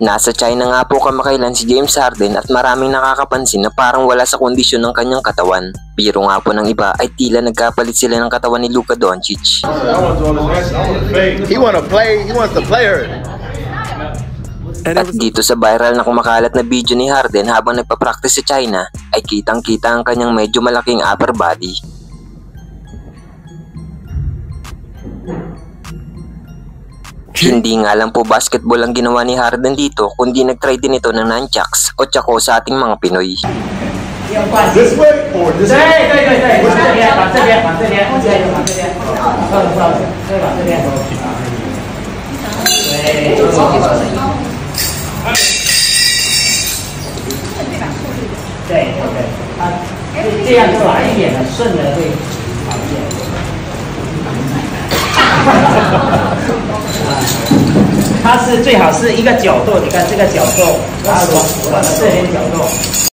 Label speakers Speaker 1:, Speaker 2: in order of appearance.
Speaker 1: Nasa China nga po kamakailan si James Harden at maraming nakakapansin na parang wala sa kondisyon ng kanyang katawan. Biro nga po ng iba ay tila nagkapalit sila ng katawan ni Luka Doncic.
Speaker 2: He wants to play her.
Speaker 1: At dito sa viral na kumakalat na video ni Harden habang nagpa-practice sa China ay kitang-kita ang kanyang medyo malaking upper body. Hindi nga lang po basketball ang ginawa ni Harden dito, kundi nag-try din ito ng nunchucks o tsako sa ating mga Pinoy.
Speaker 2: This way or this way?